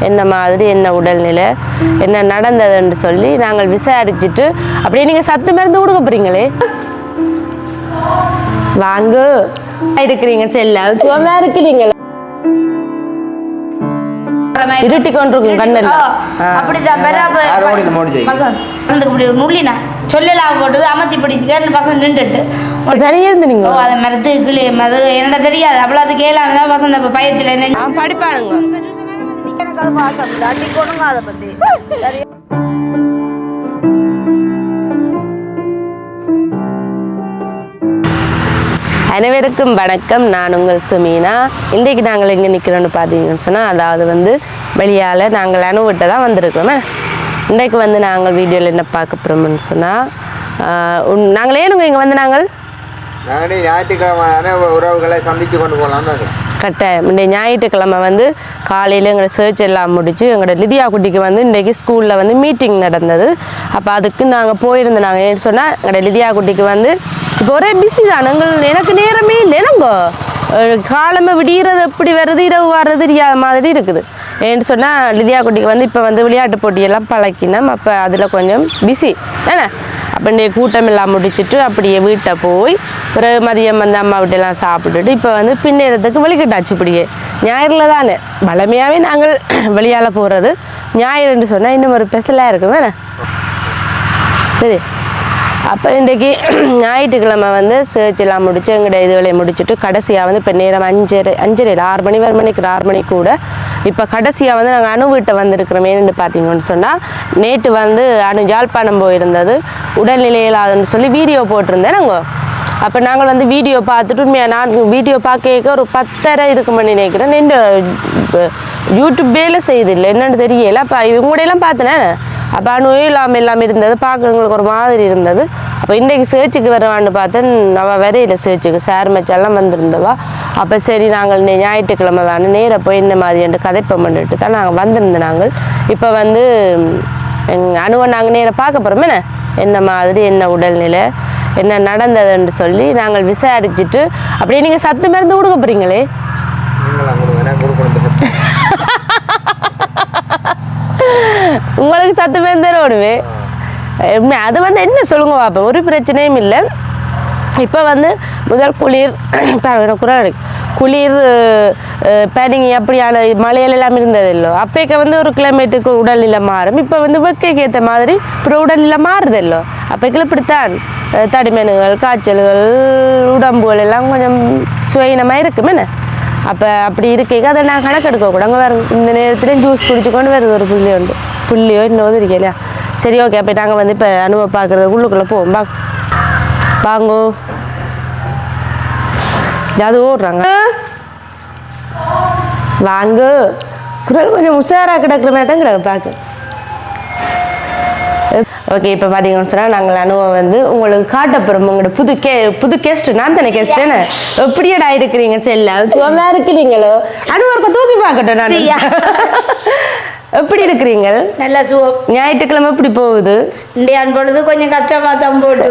என்ன மாதிரி என்ன உடல்நிலை என்ன நடந்ததுன்னு சொல்லி நாங்கள் விசாரிச்சுட்டு அப்படியே நீங்கள் சத்து மருந்து கொடுக்க போறீங்களே வாங்க இருக்கிறீங்க செல்ல சுகமா இருக்கிறீங்களா இருட்டி கொண்டிருக்கும் கண்ணல்ல அப்படிதான் நுள்ளினா சொல்லலாம் போட்டது அமர்த்தி பிடிச்சுக்க பசங்க நின்றுட்டு தனியா இருந்து நீங்க அதை மரத்து கிளி மது என்ன தெரியாது அவ்வளோ அது கேளாமதான் பசங்க பயத்துல என்ன படிப்பானுங்க அனைவருக்கும் வணக்கம். நான் உங்கள் சுமீனா. இன்றைக்கு நாங்கள் எங்கே நிற்கிறோன்னு பார்த்தீங்கன்னு சொன்னால் அதாவது வந்து வெளியால் நாங்கள் அனுவிட்ட தான் வந்திருக்கோமே. இன்றைக்கு வந்து நாங்கள் வீடியோவில் என்ன பார்க்க போகிறோம்னு சொன்னால் நாங்கள் ஏனுங்க இங்கே வந்து நாங்களே ஞாயிற்றுக்கிழமை உறவுகளை சந்தித்து கொண்டு போகலாம் கட்டாயம். இந்த ஞாயிற்றுக்கிழமை வந்து காலையில் எங்களோட சர்ச் எல்லாம் முடிச்சு எங்களோட லிதியா குட்டிக்கு வந்து இன்றைக்கு ஸ்கூலில் வந்து மீட்டிங் நடந்தது. அப்போ அதுக்கு நாங்கள் போயிருந்தோம். நாங்கள் ஏன்னு சொன்னால் எங்களோட லிதியா குட்டிக்கு வந்து இப்போ ஒரே பிஸி தான். எனக்கு நேரமே இல்லை. என்னங்கோ காலமே விடிகிறது எப்படி வருது இரவு வர்றது தெரியாத மாதிரி இருக்குது. ஏன்னு சொன்னால் லிதியா குட்டிக்கு வந்து இப்போ வந்து விளையாட்டு போட்டியெல்லாம் பழக்கினோம். அப்போ அதில் கொஞ்சம் பிஸி ஏன்னா அப்போ இன்றைய கூட்டம் எல்லாம் முடிச்சுட்டு அப்படியே வீட்டை போய் பிறகு மதியம் வந்து அம்மா வீட்டெல்லாம் சாப்பிட்டுட்டு இப்போ வந்து பின்னேறதுக்கு வெளிக்கிட்டாச்சு. இப்படியே ஞாயிறில் தானே வளமையாகவே நாங்கள் வெளியால் போகிறது. ஞாயிறுன்னு சொன்னால் இன்னும் ஒரு ஸ்பெஷலாக இருக்கும் வேணே. சரி, அப்போ இன்றைக்கி ஞாயிற்றுக்கிழமை வந்து சர்ச் எல்லாம் முடிச்சு எங்கள்கிட்ட இதுகளை முடிச்சுட்டு கடைசியாக வந்து இப்போ நேரம் 5:30 6 மணி 6 மணி கூட இப்போ கடைசியாக வந்து நாங்கள் அணு வீட்டை வந்திருக்கிறோம். ஏன்னு பார்த்தீங்கன்னு சொன்னால் நேற்று வந்து யாழ்ப்பாணம் போயிருந்தது உடல்நிலை இல்லாதுன்னு சொல்லி வீடியோ போட்டிருந்தேன் நாங்கள். அப்போ நாங்கள் வந்து வீடியோ பார்த்துட்டு உண்மையாக நான் வீடியோ பார்க்க ஒரு 10:30 இருக்குமென்னு நினைக்கிறேன். இந்த யூடியூப் வேலை செய்தில்லை என்னென்னு தெரியல. அப்போ இவங்கூடையெல்லாம் பார்த்தேனே. அப்போ அணுவே இல்லாமல் இருந்தது. பார்க்க எங்களுக்கு ஒரு மாதிரி இருந்தது. அப்போ இன்றைக்கு சேர்ச்சுக்கு வருவான்னு பார்த்தேன். அவள் வரையில சேர்ச்சுக்கு சார் மச்சாலாம் வந்திருந்தவா. அப்போ சரி நாங்கள் ஞாயிற்றுக்கிழமை தானே நேராக போய் இந்த மாதிரி என்று கதைப்பம் பண்ணிட்டு தான் நாங்கள் வந்திருந்தோம். நாங்கள் இப்போ வந்து அணுவை நாங்கள் நேராக பார்க்க போகிறோம் என்ன மாதிரி என்ன உடல்நிலை என்ன நடந்ததுன்னு சொல்லி நாங்கள் விசாரிச்சுட்டு அப்படியே நீங்கள் சத்து மருந்து கொடுக்க போகிறீங்களே உங்களுக்கு சத்து மருந்து தரோடுவே. அது வந்து என்ன சொல்லுங்க பார்ப்பேன். ஒரு பிரச்சனையும் இல்லை. இப்போ வந்து முதல் குளிர் குளிர் பேடிங் அப்படியான மழையில எல்லாம் இருந்தது இல்லை. அப்போக்க வந்து ஒரு கிளைமேட்டுக்கு உடல்நிலை மாறும். இப்போ வந்து வெக்கைக்கு ஏற்ற மாதிரி அப்புறம் உடல்நிலை மாறுது இல்லை. அப்போக்கில் இப்படித்தான் தடிமேனுகள் காய்ச்சல்கள் உடம்புகள் எல்லாம் கொஞ்சம் சுயினமாக இருக்குமே. அப்போ அப்படி இருக்க அதை நான் கணக்கெடுக்கக்கூடாது. அங்கே வேறு இந்த நேரத்துலேயும் ஜூஸ் குடிச்சு கொண்டு வருது ஒரு புள்ளியோ இன்னொரு இருக்கே இல்லையா. சரி ஓகே. அப்போ நாங்கள் வந்து இப்போ அணுவை பார்க்குறது உள்ளுக்குள்ளே போவோம். வாங்கோ அது ஓடுறாங்க வாங்க. குரல் கொஞ்சம் உஷாராக கிடக்குற மாதிரி தான் கிடக்கு பார்க்க. ஓகே, இப்போ பார்த்தீங்கன்னு சொன்னால் நாங்கள் அணுவை வந்து உங்களுக்கு காட்டப்புறம் உங்களோட புது கெஸ்ட்டு நான் தானே கெஸ்ட்டுன்னு எப்படியடா இருக்கிறீங்க செல்ல சுகமா இருக்கிறீங்களோ அணுவருக்கு தூக்கி பார்க்கட்டும். நான் எப்படி இருக்கிறீங்க? நல்லா சுகம். ஞாயிற்றுக்கிழமை எப்படி போகுது? இந்தியான் பொழுது கொஞ்சம் கஷ்டமாக தான் போட்டு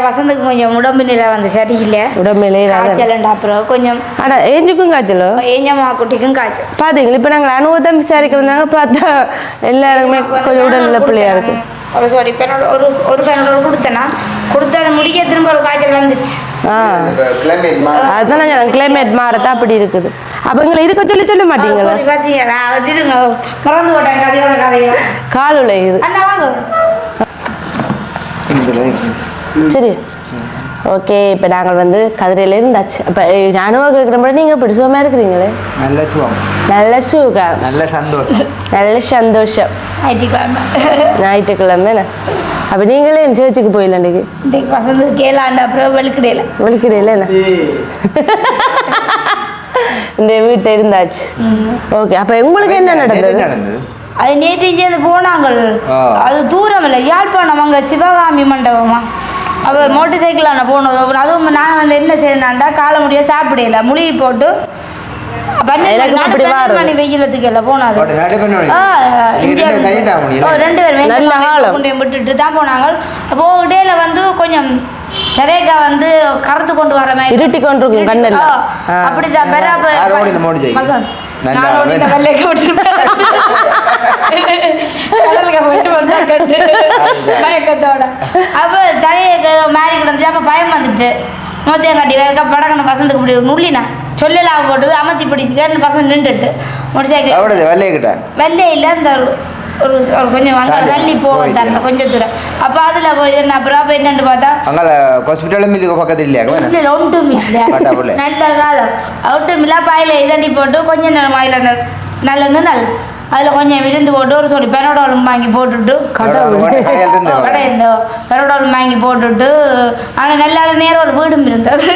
வசந்துக்கு கொஞ்சம் உடம்பு நிலை வந்து சரியில்லை. உடம்பு நிலை காய்ச்சல் அப்புறம் கொஞ்சம் ஆனால் ஏஞ்சுக்கும் காய்ச்சலோ ஏஞ்சம்மா குட்டிக்கும் காய்ச்சல் பார்த்தீங்களா. இப்போ நாங்கள் அனுபவத்தை விசாரிக்க வந்தாங்க. பார்த்தா எல்லாருக்குமே கொஞ்சம் உடல்நிலை பிள்ளையா இருக்கு. ஒரு பெண்ணோட ஒரு பெண்ணோட கொடுத்தேன்னா அதை முடிக்க திரும்ப ஒரு காய்ச்சல் வந்துச்சு. அதுதான் கிளைமேட் மாறட்டா அப்படி இருக்குது. அப்போ எங்களை இருக்க சொல்ல மாட்டீங்களா? பார்த்தீங்களா மறந்து போட்டேன் கதையோட கதையோ காலுல இது சரி ஓகே. இப்போ நாங்கள் வந்து கதிரையில இருந்தாச்சு. அப்போ அனுவா கேட்குற மாதிரி நீங்கள் இப்படி சுகமாக இருக்கிறீங்களே. நல்ல சுகம் நல்ல சந்தோஷம். ஞாயிற்றுக்கிழமை அப்போ நீங்களே என் சேர்ச்சுக்கு போயிடல இன்றைக்கு வசந்து கேளாண்ட அப்புறம் வெளிக்கிடையில என்ன இந்த வீட்டை இருந்தாச்சு. ஓகே, அப்போ உங்களுக்கு என்ன நடந்தது? அது நேற்று சேர்ந்து போனாங்க. அது தூரம் இல்லை, யாழ்ப்பாணம் அங்கே சிவகாமி மண்டபமா. அப்போ மோட்டர் சைக்கிளான போனது. அதுவும் நான் வந்து என்ன செய்யணாண்டா காலை முடிய சாப்பிடல முழுகி போட்டு 12 மணி வெயிலத்துக்கு எல்லாம் போனாது. 2 பேரும் விட்டுட்டு தான் போனாங்க. அப்போ இடையில வந்து கொஞ்சம் நிறைய வந்து கறந்து கொண்டு வர மாதிரி இருட்டி கொண்டிருக்கும் கண்ணெல்லாம். அப்படிதான் பயக்கத்தோட அப்போ தலையை மாறி கிடந்துச்சு. அப்போ பயம் வந்துட்டு மொத்தையங்காட்டி வேற படக்கணும் பசந்துக்கு முடியும் நுள்ளினா சொல்லலாம் போட்டது அமர்த்தி பிடிச்சிக்கன்னு பசங்க நின்றுட்டு முடிச்சாக்க வெள்ளையே இல்லை அந்த ஒரு கொஞ்சம் அங்கே தள்ளி போவோம் தரணும் கொஞ்சம் தூரம். அப்போ அதில் போய் அப்புறம் அப்போ என்னன்னு பார்த்தா ஹாஸ்பிட்டலும் பக்கத்தில் இல்லையா ஒன்றும் இல்லை நல்ல காலம் ஒன்றும் இல்லை பாயில் இதண்டி போட்டு கொஞ்சம் நேரம் வாயில் நல்ல நல் அதில் கொஞ்சம் விருந்து போட்டு ஒரு சொல்லி பெரோடாலும் வாங்கி போட்டுட்டு பெரோடாலும் வாங்கி போட்டுட்டு ஆனால் நல்லா நேரம் ஒரு வீடும் இருந்தது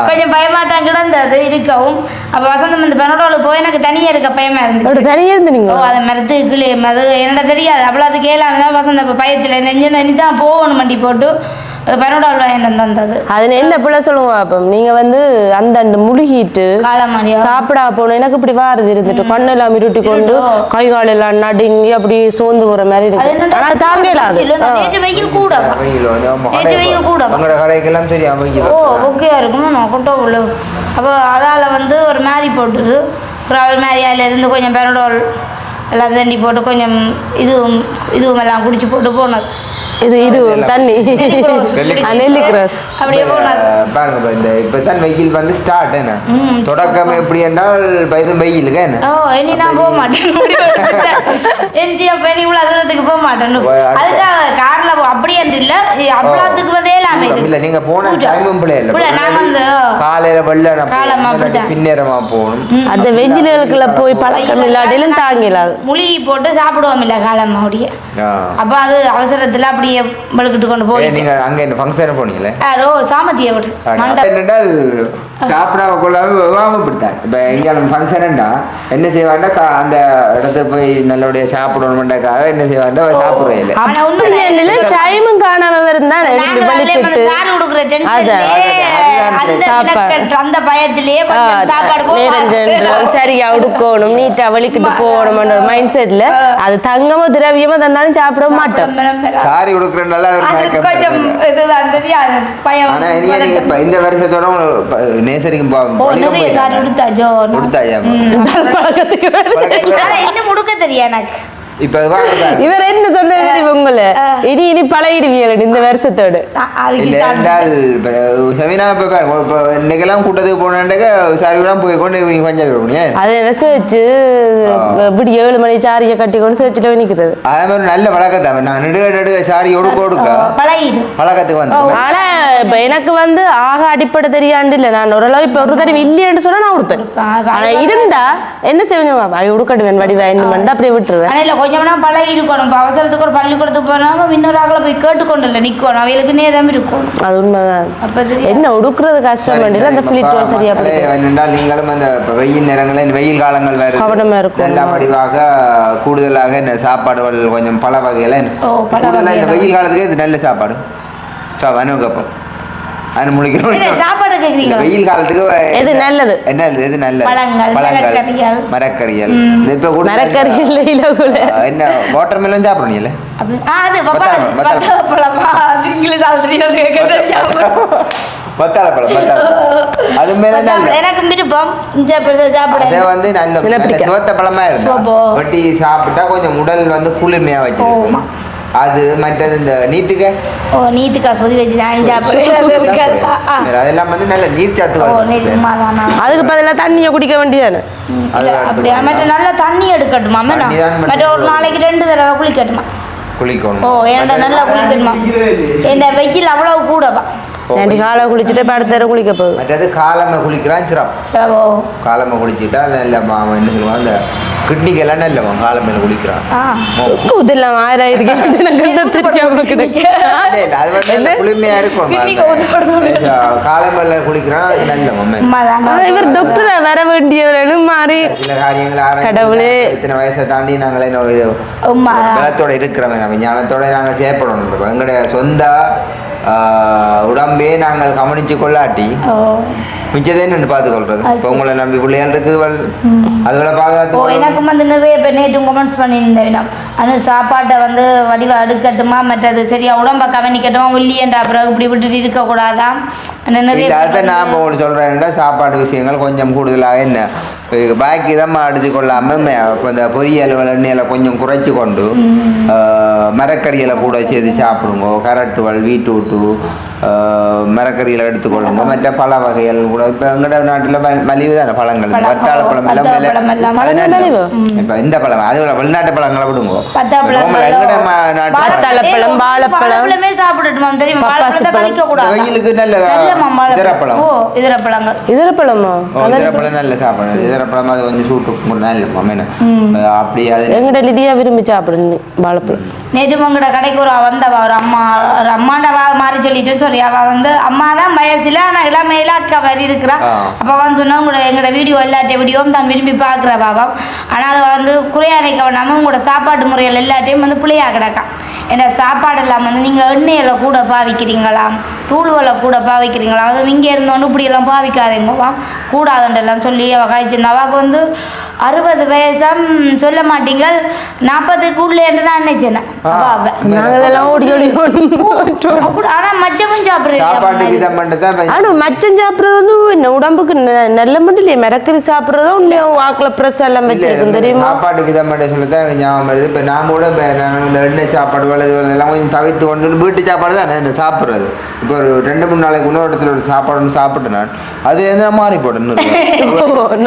கொஞ்சம் பயமாக தான் கிடந்தது இருக்கவும். அப்போ வசந்தம் இந்த பெரோடாவில் போய் எனக்கு தனியாக இருக்க பயமாக இருந்துச்சு. தனியாக இருந்தீங்க அதை மறுத்து கிளி அது என்னடா தெரியாது அவ்வளோ அது கேளாம தான் வசந்த இப்போ பயத்தில் நெஞ்சு தான் போகணும் வண்டி போட்டு பெரோடால் வாங்கிட்டு வந்தது. அது என்ன பிள்ளை சொல்லுவோம். அப்போ நீங்க வந்து அந்த முழுகிட்டு சாப்பிடா போனோம் எனக்கு இப்படி வாரது இருந்துட்டு கண்ணெல்லாம் இருட்டி கொண்டு கை காலெல்லாம் நடுங்கி அப்படி சோர்ந்து போற மாதிரி இருக்கு. ஆனா தாங்கலாது வெயில் கூட வெயில் கூட ஓகேயா இருக்கும் கொட்டோ உள்ள. அப்போ அதால் வந்து ஒரு மாதிரி போட்டுது ஒரு மாதிரி அதில் இருந்து கொஞ்சம் பெரோடால் எல்லாம் தண்ணி போட்டு கொஞ்சம் இதுவும் எல்லாம் குடிச்சு போட்டு போனது. இது தண்ணி நெல்லி கிராஸ் அப்படியே போனது பாருங்க. இந்த இப்பதான் வெயில் வந்து ஸ்டார்ட் என்ன தொடக்கம் எப்படி என்றால் இது வெயிலுக்கு என்ன இனி நான் போக மாட்டேன் இவ்வளோ தூரத்துக்கு போக மாட்டேன் அதுக்காக கார்ல அப்படியே இல்லை அவ்வளோத்துக்கு வந்து எல்லாமே இல்லை நீங்க போன டைமும் பிள்ளை நான் வந்து காலையில வெள்ள பின்னேரமா போகணும். அந்த வெயிலுக்குள்ள போய் பழக்கம் இல்லாட்டிலும் தாங்கலாது முழுகி போட்டு சாப்பிடுவோம் இல்லை காலம் அப்படியே. அப்போ அது அவசரத்தில் அப்படியே வழுக்கிட்டு கொண்டு போய் நீங்க அங்க இந்த ஃபங்க்ஷன் போனீங்களே சாமத்தியை விட்டு என்னென்றால் சாப்பிடாம கொள்ளாம விவாம பிடித்தார். இப்போ எங்கேயாலும் ஃபங்க்ஷன்டா என்ன செய்வாண்டா அந்த இடத்துக்கு போய் நல்லபடியா சாப்பிடணும்ன்றக்காக என்ன செய்வாண்டா சாப்பிடுறேன் இல்லை. ஆனா உண்மையில டைமும் காணாம இருந்தா அந்த பயத்திலேயே சாப்பாடு சரியா உடுக்கணும் நீட்டா வலிக்கிட்டு போகணும் மைண்ட் செட்ல அது தங்கமோ திரவியமோ தந்தாலும் சாப்பிட மாட்டோம். சாரி உடுக்குறதுனால கொஞ்சம் இதுதான் தெரியாது பயம். ஆனா இந்த வருஷத்தோட நேசரிக்கும் சாரி உடுத்தாஜோ உடுத்தாயா என்ன முடுக்க தெரியா எனக்கு. இப்ப இவர் என்ன சொன்னது உங்களை இனி பழகிடுவீங்க இந்த வருஷத்தோடு இன்னைக்கெல்லாம் கூட்டத்துக்கு போனாக்க சாரிலாம் போய் கொண்டு கொஞ்சம் அதை வச்சு இப்படி 7 மணி சாரியை கட்டி கொண்டு சேர்த்துட்டு நிற்கிறது. அதே மாதிரி நல்ல பழக்கத்தை நான் நெடுக சாரி கொடுக்க பழக்கத்துக்கு வந்து. ஆனா இப்ப எனக்கு வந்து ஆக அடிப்படை தெரியாண்டு இல்லை நான் ஓரளவு இப்ப ஒரு தடவை இல்லையன்னு சொன்னா நான் உடுப்பேன். ஆனா இருந்தா என்ன செய்வேன் உடுக்கட்டுவேன் வடி வாங்கி அப்படியே விட்டுருவேன். கொஞ்சம்னா பழகி இருக்கணும். இப்போ அவசரத்துக்கு ஒரு பள்ளிக்கூடத்துக்கு போனாலும் இன்னொரு ஆக்களை போய் கேட்டுக்கொண்டு இல்லை நிற்கணும் அவங்களுக்கு நேரம் இருக்கும். அது உண்மைதான். அப்போ என்ன உடுக்குறது கஷ்டம் வேண்டியது அந்த ஃபிளிட் சரியா என்னென்றால் நீங்களும் அந்த வெயில் நேரங்களில் வெயில் காலங்கள் வேறு கவனமாக இருக்கும். எல்லா வடிவாக கூடுதலாக இந்த சாப்பாடுகள் கொஞ்சம் பல வகையில் கூடுதலாக இந்த வெயில் காலத்துக்கு இது நல்ல சாப்பாடு வனுக்கப்பம் அது முடிக்கிறோம். வெயில் காலத்துக்கு எது நல்லது என்ன எது நல்லது பழங்கள் மரக்கறிகள் இப்ப கூட மரக்கறிகள் என்ன வாட்டர் மெலன் சாப்பிடுறீங்கல்ல அது அது மேல எனக்கு விருப்பம் அதை வந்து நல்ல சிவத்த பழமா இருக்கும் வெட்டி சாப்பிட்டா கொஞ்சம் உடல் வந்து குளிர்மையா வச்சிருக்கும். அது மற்றது இந்த நீத்துக்கா சொல்லி வச்சு அதெல்லாம் வந்து நல்ல நீர் சத்து அதுக்கு பதிலாக தண்ணியை குடிக்க வேண்டியதானே. அப்படியா மற்ற நல்லா தண்ணி எடுக்கட்டுமா மற்ற ஒரு நாளைக்கு 2 தடவை குளிக்கட்டுமா குளிக்கணும். ஏன்டா நல்லா குளிக்கணுமா இந்த வெயில் அவ்வளவு கூடவா காலை குளிச்சுட்டு படுத்த குளிக்க போகுது. மற்றது காலமை குளிக்கிறான் சிறப்பு. காலமை குளிச்சுட்டா நல்ல என்ன சொல்லுவாங்க அந்த கிட்னிக்கெல்லாம் நல்லவா காலமையில குளிக்கிறான். இதெல்லாம் 1000 குளிர்மையா இருக்கும் காலமையில குளிக்கிறான் அது நல்ல. இவர் டாக்டர் வர வேண்டியவர்களும் மாறி சில காரியங்கள் கடவுளே இத்தனை வயசை தாண்டி நாங்களே பலத்தோட இருக்கிறவன் நம்ம ஞானத்தோட நாங்கள் செயற்படணும். எங்களுடைய சொந்த உடம்பே நாங்கள் கவனிச்சு கொள்ளாட்டி மிச்சதே நின்று பார்த்துக்கொள்றது. இப்போ உங்களை நம்பி பிள்ளைகள் இருக்குது அதுகளை பாதுகாத்து. எனக்கும் வந்து நிறைய பேர் நேற்று கமெண்ட்ஸ் பண்ணியிருந்தேன் ஆனால் சாப்பாட்டை வந்து வடிவா எடுக்கட்டுமா மற்றது சரியா உடம்பை கவனிக்கட்டுமா ஒல்லியன்ற அப்புறம் இப்படி விட்டுட்டு இருக்கக்கூடாதான் அதான் நான் ஒன்று சொல்கிறேன்னா சாப்பாடு விஷயங்கள் கொஞ்சம் கூடுதலாக என்ன பாக்கி தான் எடுத்துக்கொள்ளாமல் இப்போ இந்த பொரியல் எண்ணெயில் கொஞ்சம் குறைச்சி கொண்டு மரக்கறிகளை கூட சேர்த்து சாப்பிடுங்க. கரட்டுவல் பீட்ரூட்டு மரக்கறியில் எடுத்துக்கொள்ளுங்க. மற்ற பல வகைகள் கூட இப்போ எங்களோட நாட்டில் மலிவு தானே பழங்கள் வத்தாள பழம் எல்லாம் இப்போ இந்த பழம் அது வெளிநாட்டு பழங்களை விடுங்க. வெயிலுக்கு நல்ல இதரப்பழம் நல்ல சாப்பிடும். இதரப்பழம் அது கொஞ்சம் சூட்டுக்கு நல்ல அப்படி அது எங்கட லிதியா விரும்பி சாப்பிடுங்க வாழைப்பழம். நேற்று உங்களோட கடைக்கு ஒரு வந்தவா ஒரு அம்மாண்ட மாறி சொல்லிட்டு சொல்லி அவ அம்மா தான் வயசுல ஆனா எல்லாம் மேல அக்கா மாதிரி இருக்கிறா. அப்ப சொன்னா உங்களோட எங்களோட வீடியோ எல்லாத்தையும் வீடியோவும் தான் விரும்பி பாக்குற பாவம். ஆனா அது குறையானைக்க வேண்டாம உங்களோட சாப்பாட்டு முறைகள் எல்லாத்தையும் பிள்ளையா கிடக்கா. ஏன்னா சாப்பாடு எல்லாம் நீங்கள் எண்ணெயில கூட பாவிக்கிறீங்களாம், தூள்களை கூட பாவிக்கிறீங்களாம். அதுவும் இங்கே இருந்தோன்னு இப்படியெல்லாம் பாவிக்காதேங்கவா கூடாதுன்றெல்லாம் சொல்லி அவள் காய்ச்சிருந்தா. அவளுக்கு 60 வயசாம் சொல்ல மாட்டீங்க 40க்கு உள்ளே இருந்து தான் நினைச்சேன். நாங்களெல்லாம் ஓடி ஓடி ஆனா மச்சமும் சாப்பிடுறேன். ஆனா மச்சம் சாப்பிடுறது என்ன உடம்புக்கு நல்ல மட்டும் இல்லையா? மிரக்கறி சாப்பிடுறதும் இன்னும் வாக்குல பிரஸ் எல்லாம் வச்சிருக்கோம் தெரியுமா? சாப்பாடு விதம் மட்டும் சொல்லிதான் ஞாபகம் வருது. இப்போ நான் கூட இந்த எண்ணெய் சாப்பாடு எல்லாம் கொஞ்சம் தவிர்த்து கொண்டு வீட்டு சாப்பாடு தான் என்ன சாப்பிட்றது. இப்போ ஒரு 2-3 நாளைக்கு இன்னொரு இடத்துல ஒரு சாப்பாடு சாப்பிட்டு நான் அது என்ன மாறி போட்டேன்னு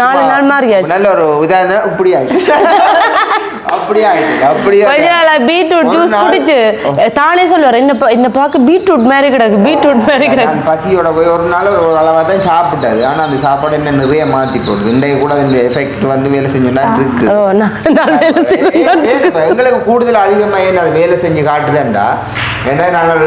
4 நாள் மாறியாச்சு. நல்ல ஒரு உதாரணம் இப்படி ஆயிடுச்சு. பீட்ரூட் ஜூஸ் குடிச்சு தானே சொல்லுவார் என்ன பார்க்க பீட்ரூட் மாதிரி கிடக்கு பீட்ரூட் மாதிரி கிடக்கு. பசியோட போய் ஒரு நாள் ஒரு அளவாக தான் சாப்பிட்டாது. ஆனால் அந்த சாப்பாடு என்ன நிறைய மாற்றி போடுது. இன்றைய கூட இந்த எஃபெக்ட் வேலை செஞ்சோன்னா இருக்கு. எங்களுக்கு கூடுதல் அதிகமாக என்ன அது வேலை செஞ்சு காட்டுதாண்டா. ஏன்னா நாங்கள்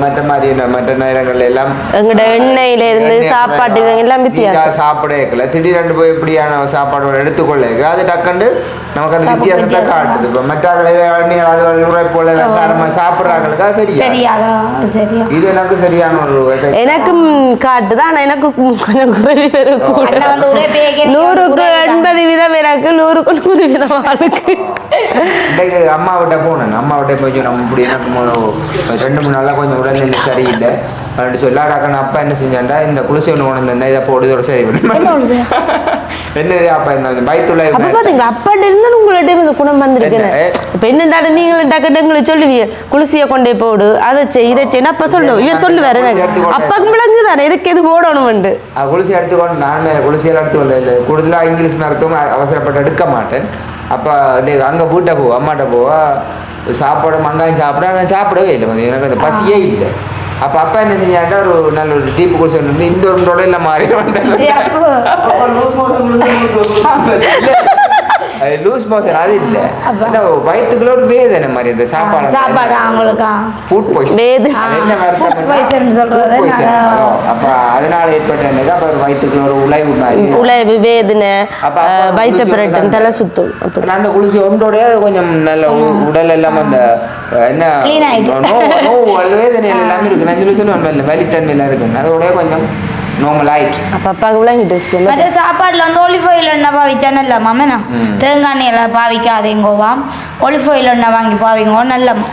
மற்ற நேரங்கள்ல எல்லாம் எங்களோட எண்ணெயில இருந்து சாப்பாட்டு எல்லாம் வித்தியாசம் சாப்பிடல. திடீரென்று போய் இப்படியான சாப்பாடு எடுத்துக்கொள்ள அது டக்குண்டு நமக்கு அந்த வித்தியாசத்தை காட்டுது. இப்போ மற்ற போல சாப்பிட்றாங்களுக்கு அது தெரியாது. இது எனக்கு சரியான ஒரு எனக்கும் காட்டுது. ஆனா எனக்கு கொஞ்சம் குறைவு இருக்கும். 100க்கு 80% எனக்கு 100க்கு 100% இருக்கு. இன்றைக்கு அம்மா விட்ட போனேன். அம்மா விட்ட போய் நம்ம இப்படி எனக்கு 2-3 நாளாக கொஞ்சம் உடல்நிலை சரியில்லை அப்படி சொல்லாடாக்கன்னு அப்பா என்ன செஞ்சாண்டா இந்த குளிசி ஒன்று கொண்டு வந்தா இதை போடுதோட சரி என்ன அப்பா இந்த பயத்துள்ள அப்பாட்ட இருந்து உங்கள்ட்ட இந்த குணம் வந்திருக்கேன். இப்ப என்னடா நீங்களும் டக்கு சொல்லுவீங்க குளிசியை கொண்டே போடு அதை செய் இதை செய் அப்ப சொல்லுவோம் இவர் சொல்லுவாரு எனக்கு அப்பாக்கு விளங்குதானே இதுக்கு எது போடணும்ண்டு குளிசி எடுத்துக்கொண்டு நான் மேலே குளிசியெல்லாம் எடுத்துக்கொள்ள இல்லை. கூடுதலாக இங்கிலீஷ் மருத்துவம் அவசரப்பட்டு எடுக்க மாட்டேன். அப்போ அங்கே வீட்டை போவா அம்மாட்ட போவா சாப்பாடு மங்காயம் சாப்பிட நான் சாப்பிடவே இல்லை. எனக்கு அந்த பசியே இல்லை. அப்போ அப்பா என்ன செஞ்சாண்டா ஒரு நல்ல ஒரு டீப்பு குடிச்சு இந்த ஒரு தொலைல மாறி லூஸ் மோஷன் அது இல்லை வயிற்றுக்குள்ள ஒரு வேதனை மாதிரி இந்த சாப்பாடு ஃபுட் பாய்சன் அப்போ அதனால ஏற்பட்ட என்னது அப்போ வயிற்றுக்குள்ள ஒரு உழைவு வேதனை வயிற்று பிரட்டன் தலை சுத்தும். அந்த குளிச்சு ஒன்றோடய கொஞ்சம் நல்ல உடல் எல்லாம் அந்த என்ன வேதனைகள் எல்லாமே இருக்கு. நான் சொல்லி சொல்லுவேன் வலித்தன்மை எல்லாம் இருக்கு. அதோடய கொஞ்சம் சாப்பாடுல ஒலிவ் ஆயில் எண்ணெய் பாவிச்சா நல்ல மாமேனா தேங்காய் எண்ணெய் எல்லாம் பாவிக்காதேங்கோவா ஒலிவ் ஆயில் எண்ணெய் வாங்கி பாவிங்கோ நல்லம்மா.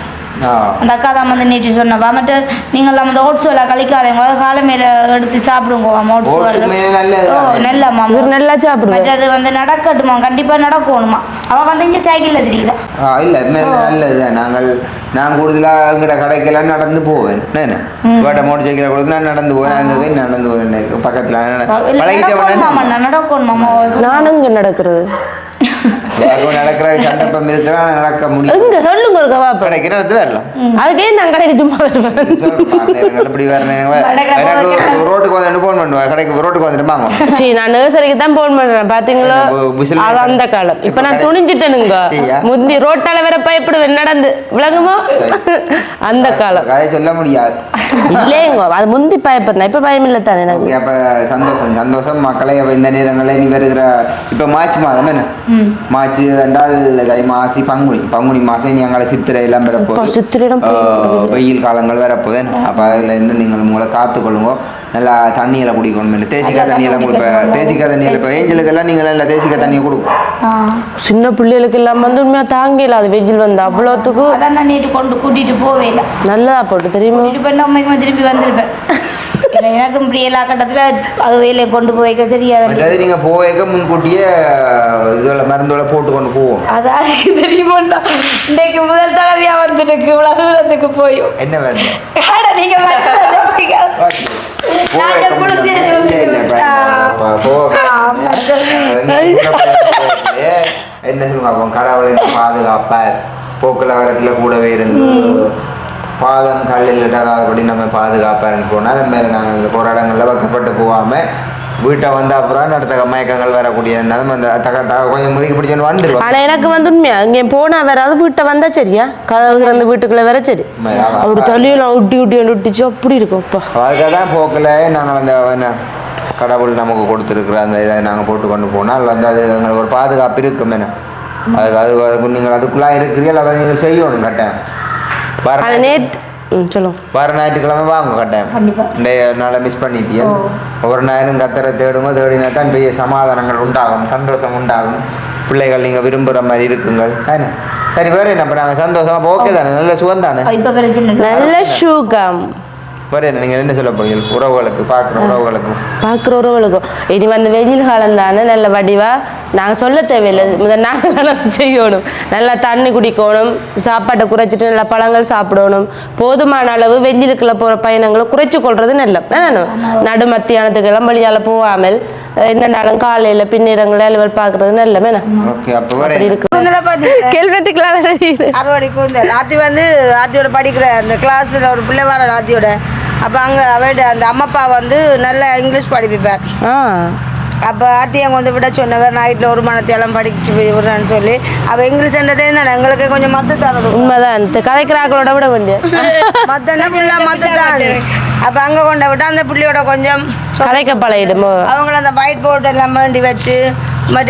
அந்த அக்கா தான் நேற்று சொன்னவா மற்ற நீங்கள் நம்ம ஓட்ஸ் எல்லாம் கழிக்காதேங்க காலமையில எடுத்து சாப்பிடுங்கோவா ஓட்ஸ் நல்லம்மா நல்லா சாப்பிடுவோம். அது நடக்கட்டுமா கண்டிப்பா நடக்கணுமா. அவ இங்க சைக்கிள்ல தெரியல இல்ல நல்லது. நான் கூடுதலாக எங்கட கடைக்கெல்லாம் நடந்து போவேன். வேட்டை மோட்டர் சைக்கிளை கொடுத்து நான் நடந்து போவேன். பக்கத்தில் நடக்கணுமா நானும் இங்கே நடக்கிறது நடக்கிற சந்தர்ப்பம் இருக்கிறா நடக்க முடியும். இங்க சொல்லுங்க ஒரு கவா கடைக்கு நடந்து வரலாம். அதுக்கே நான் கடைக்கு சும்மா இப்படி வரேன் ரோட்டுக்கு வந்து போன் பண்ணுவேன். கடைக்கு ரோட்டுக்கு வந்துட்டு வாங்க. சரி நான் நர்சரிக்கு தான் போன் பண்றேன் பாத்தீங்களா. அது அந்த காலம். இப்ப நான் துணிஞ்சிட்டேனுங்க. முந்தி ரோட்டால வேற பயப்படுவேன் நடந்து விளங்குமோ அந்த காலம். அதை சொல்ல முடியாது இல்லைங்க அது முந்தி பயப்படுறேன். இப்ப பயம் இல்லை தானே எனக்கு. அப்ப சந்தோஷம் மக்களை இந்த நேரங்களில் நீ வருகிற இப்ப மார்ச் மாதம் என்ன மார்ச் ரெண்டால் தை மாசி பங்குனி மாசம் நீ அங்கே சித்திரை எல்லாம் வரப்போகுது. வெயில் காலங்கள் வரப்போகுது. அப்போ அதில் இருந்து நீங்கள் உங்களை காத்துக்கொள்ளுங்க. நல்லா தண்ணியெல்லாம் குடிக்கணும். இல்லை தேசிக்காய் தண்ணியெல்லாம் கொடுப்பேன். தேசிக்காய் தண்ணியில் இப்போ ஏஞ்சலுக்கெல்லாம் நீங்கள் நல்லா தேசிக்காய் தண்ணியை கொடுக்கும். சின்ன பிள்ளைகளுக்கு எல்லாம் உண்மையாக தாங்கல அது வெயில் வந்து அவ்வளோத்துக்கு அதான் நான் நேற்று கொண்டு கூட்டிட்டு போவே இல்லை. நல்லா போட்டு தெரியுமா திருப்பி வந்திருப்பேன். இல்லை எனக்கும் இப்படி எல்லா கட்டத்தில் அது வேலையை கொண்டு போய் வைக்க சரியா அதாவது நீங்கள் போக முன்கூட்டியே இதில் மருந்துகளை போட்டு கொண்டு போவோம். அதான் தெரியுமாண்டா இன்றைக்கு முதல் தடவையாக வந்துருக்கு இவ்வளோ தூரத்துக்கு போய் என்ன மருந்து? நீங்கள் என்ன சொல்லுவாங்க, கடவுளை பாதுகாப்பார், போக்குவரத்தில் கூடவே இருந்து பாதம் கல்லில் இடாதபடி நம்ம பாதுகாப்பாருன்னு போனால் நம்ம நாங்கள் இந்த போராட்டங்களில் வைக்கப்பட்டு போகாமல் வீட்டை வந்த அப்புறம் அடுத்த மயக்கங்கள் வரக்கூடியதுனாலும் அந்த கொஞ்சம் முதுகி பிடிச்சோன்னு வந்துடுவோம். ஆனால் எனக்கு வந்து உண்மையா இங்கே போனால் வேற வீட்டை வந்தா சரியா கதவு வந்து வீட்டுக்குள்ளே வேற சரி அப்படி தலையெல்லாம் ஒட்டிச்சு அப்படி இருக்கும். அப்பா அதுக்காக தான் போக்கில் நாங்கள் அந்த கடவுள் நமக்கு கொடுத்துருக்குற அந்த இதை நாங்கள் போட்டு கொண்டு போனால் வந்து அது எங்களுக்கு ஒரு பாதுகாப்பு இருக்கும். என்ன அதுக்கு நீங்கள் அதுக்குள்ளே இருக்கிறீர்கள் அதை நீங்கள் செய்யணும் கட்டாயம். சொல்லுங்க வர ஞாயிற்றுக்கிழமை வாங்க கட்டாயம். இந்த நாளை மிஸ் பண்ணிட்டியா ஒவ்வொரு நேரம் கத்தரை தேடுமோ தேடினா தான் பெரிய சமாதானங்கள் உண்டாகும், சந்தோஷம் உண்டாகும். பிள்ளைகள் நீங்கள் விரும்புகிற மாதிரி இருக்குங்கள். சரி வேறு என்ன இப்போ நாங்கள் சந்தோஷமாக ஓகே தானே, நல்ல சுகம் தானே, நல்ல சுகம். வேறு என்ன நீங்கள் என்ன சொல்ல போறீங்க உறவுகளுக்கு, பார்க்குற உறவுகளுக்கும் இனி வந்து வெயில் காலம் தானே, நல்ல வடிவா நாங்கள் சொல்ல தேவையில்லை, முதல் நாங்கள் செய்யணும். நல்லா தண்ணி குடிக்கணும், சாப்பாட்டை குறைச்சிட்டு நல்லா பழங்கள் சாப்பிடணும், போதுமான அளவு வெயிலுக்குள்ள போகிற பயணங்களை குறைச்சி கொள்வது நல்ல நடு மத்தியானத்துக்கெல்லாம் வழியால் போகாமல் என்னண்டாலும் காலையில் பின்னிறங்களை அலுவல் பார்க்கறது நல்ல கேள்வித்துக்கெல்லாம் அறுவடை கூந்தல் ஆத்தி வந்து ஆத்தியோட படிக்கிற அந்த கிளாஸில் ஒரு பிள்ளை வர ஆத்தியோட அப்போ அங்கே அவட அந்த அம்மாப்பா வந்து நல்லா இங்கிலீஷ் படிப்பிப்பார். அப்போ ஆத்தியை கொண்டு விட சொன்னவர் நைட்டில் ஒரு மனத்தையெல்லாம் படிச்சு விடுறான்னு சொல்லி அப்போ இங்கிலீஷ் என்றதே இருந்தால் எங்களுக்கு கொஞ்சம் மத்து தரது உண்மைதான் கதைக்கிறாக்களோட விட வேண்டிய மத்தன்னா ஃபுல்லாக மத்து தான். அப்போ அங்கே கொண்ட விட்டு அந்த பிள்ளையோட கொஞ்சம் கதைக்க பழகிடுமோ அவங்கள அந்த ஒயிட் போர்டு எல்லாம் வேண்டி வச்சு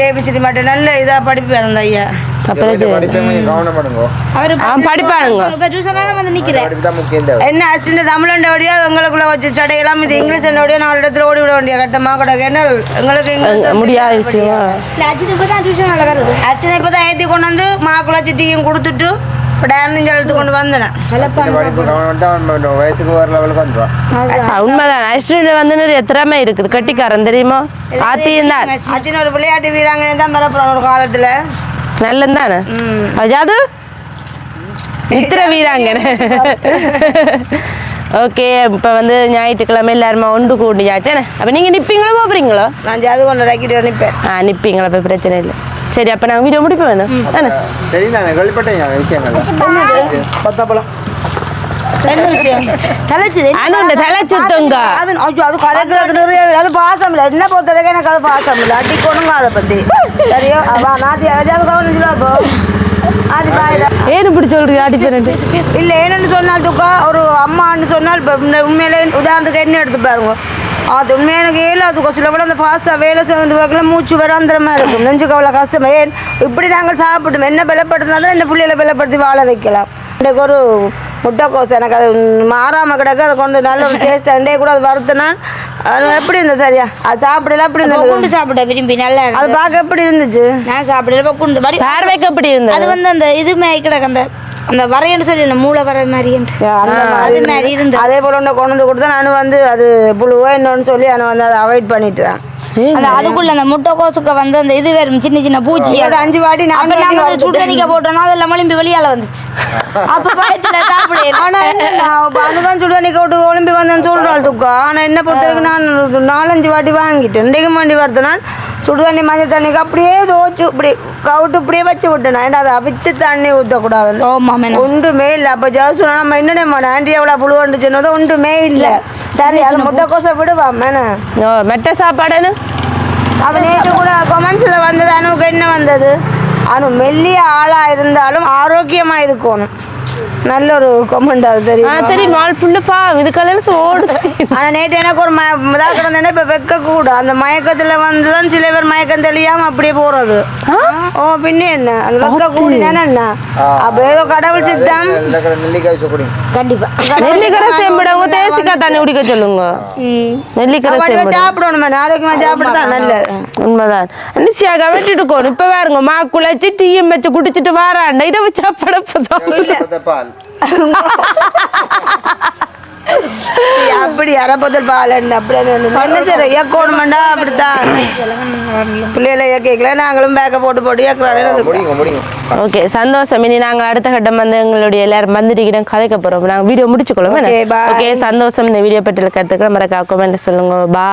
ஏபிசிடி மட்டும் நல்ல இதாக படிப்பார் அந்த ஐயா. என்ன அசிந்த தமிழண்டோடையோ உங்களுக்குள்ள வச்சு சடையெல்லாம் இது இங்கிலீஷ் என்னோடய 4 இடத்துல ஓடி விட வேண்டிய கட்டமாக கூட எங்களுக்கு முடியாத விஷயம். அச்சனை இப்போ தான் ஏற்றி கொண்டு வந்து மாக்குள்ள சிட்டியும் கொடுத்துட்டு எடுத்து கொண்டு வந்தேன். உண்மைதான் ஐஸ்வர்யா வந்து நிறைய திறமை இருக்குது, கட்டிக்காரன் தெரியுமா. ஆத்தியும் தான் அச்சின ஒரு விளையாட்டு வீராங்கனை தான் பரப்புறான் ஒரு காலத்துல நல்லதானே அஜாது மித்திர வீராங்கனை. ஓகே இப்போ வந்து ஞாயிற்றுக்கிழமை எல்லாருமா ஒன்று கூட்டியாச்சேண்ணே. அப்போ நீங்கள் நிற்பீங்களோ போகிறீங்களோ? நான் ஜாது கொண்டு ரக்கிட்டு நிற்பேன். நிற்பீங்களா? இப்போ பிரச்சனை இல்லை. சரி அப்போ நாங்கள் வீடியோ முடிப்போம் வேணும் தானே. சரி நான் கேள்விப்பட்டேன் விஷயங்கள் பத்தாப்பழம் பாசம் இல்லை என்ன பொறுத்தவரைக்கும் எனக்கு அது பாசம் இல்லை அடி கொடுங்க அதை பற்றி சரியோ ஏன்னு இப்படி சொல்றீங்க அடி இல்லை என்னன்னு சொன்னால்ட்டுக்கா ஒரு அம்மான்னு சொன்னால் உண்மையிலே உதாரணத்துக்கு என்ன எடுத்து பாருங்க அது உண்மையாக எனக்கு ஏழாதுக்கோ சில கூட அந்த ஃபாஸ்ட்டாக வேலை செய்வது பார்க்கல மூச்சு வர அந்த மாதிரி இருக்கும் நெஞ்சுக்கு அவ்வளோ கஷ்டம். ஏன் இப்படி நாங்கள் சாப்பிட்டோம் என்ன பலப்படுத்தினா தான் இந்த பிள்ளைகளை பலப்படுத்தி வாழ வைக்கலாம். இன்றைக்கு ஒரு முட்டைக்கோஸ் எனக்கு அது மாறாமல் கிடக்கு அதை கொண்டு நல்ல ஒரு டேஸ்ட் அண்டே கூட அது வறுத்தனா அது எப்படி இருந்தது சரியா அது சாப்பிடல எப்படி இருந்தது குண்டு சாப்பிட விரும்பி நல்லா அது பார்க்க எப்படி இருந்துச்சு நான் சாப்பிடல குண்டு பார்வைக்கு எப்படி இருந்தது அது வந்து அந்த இது மாதிரி கிடக்கு அந்த அந்த வரையன்னு சொல்லி அந்த மூளை வர மாதிரி அது மாதிரி இருந்து அதே போல ஒன்று கொண்டு வந்து கொடுத்தா நான் வந்து அது புழுவோ இன்னொன்னு சொல்லி நான் வந்து அதை அவாய்ட் பண்ணிட்டு தான் அந்த அதுக்குள்ள அந்த முட்டைக்கோசுக்கு வந்து அந்த இது வரும் சின்ன சின்ன பூச்சி 5 வாட்டி நாங்கள் சுடுதண்ணிக்க போட்டோம்னா அதெல்லாம் மொழிம்பி வெளியால வந்துச்சு அப்போ பயத்தில் சாப்பிட அனுதான் சுடுதண்ணிக்க விட்டு ஒளிம்பி வந்தேன்னு சொல்கிறாள் துக்கா. ஆனால் என்ன பொறுத்த வரைக்கும் நான் 4-5 வாட்டி வாங்கிட்டேன் இன்றைக்கு வண்டி வரது நான் சுடுதண்ணி மஞ்சள் தண்ணிக்கு அப்படியே தோச்சு இப்படி கவுட்டு இப்படியே வச்சு விட்டேன் ஏன்டா அதை அவிச்சு தண்ணி ஊற்றக்கூடாது ஒன்றுமே இல்லை. அப்போ ஜாஸ் சொன்னால் நம்ம என்னென்ன ஆண்டி எவ்வளோ புழு வந்துச்சுன்னதோ ஒன்றுமே இல்லை. சரி அது முட்டைக்கோசை விடுவான் மேனே மெட்ட சாப்பாடுன்னு அவன் நேற்று கூட கொமெண்ட்ஸில் வந்தது அனுக்கு என்ன வந்தது அனு மெல்லிய ஆளாக இருந்தாலும் ஆரோக்கியமாக இருக்கணும் நல்ல ஒரு கொமெண்ட் அது தெரியும் மால் புள்ளப்பா இது கலர்ஸ் ஓடுது. ஆனால் நேற்று எனக்கு ஒரு இதாக கிடந்தேன்னா இப்போ வைக்கக்கூட அந்த மயக்கத்தில் வந்து தான் சில பேர் மயக்கம் தெளியாமல் அப்படியே போகிறது. ஓ பின்ன என்ன அது வைக்க கூடினா என்ன அப்போ ஏதோ கடவுள் சித்தம் கண்டிப்பாக நெல்லிக்கரை சேம்பிடவோ தேசிக்காய் தண்ணி குடிக்க சொல்லுங்க. நெல்லிக்கரை சாப்பிடணும் ஆரோக்கியமாக சாப்பிடுதான் நல்லது. உண்மைதான் நிச்சயாக வெட்டிட்டு போகணும். இப்போ வேறுங்க மா குழைச்சி டீயும் வச்சு குடிச்சிட்டு வாராண்ட இதை வச்சு சாப்பிட அப்படி அரப்பத்தில் பால் அப்படி என்ன சரி இயக்கணுமெண்டா அப்படித்தான் பிள்ளைகளை இயக்கல நாங்களும் பேக்கை போட்டு இயக்குறாரு. ஓகே சந்தோஷம். இனி நாங்கள் அடுத்த கட்டம் வந்து எங்களுடைய எல்லாரும் வந்துட்டு கதைக்க போகிறோம். நாங்கள் வீடியோ முடிச்சுக்கொள்ளும். Okay, bye. ஓகே சந்தோஷம். இந்த வீடியோ பற்றிய கருத்துக்களை மறக்காம கமெண்ட்ல சொல்லுங்க. பா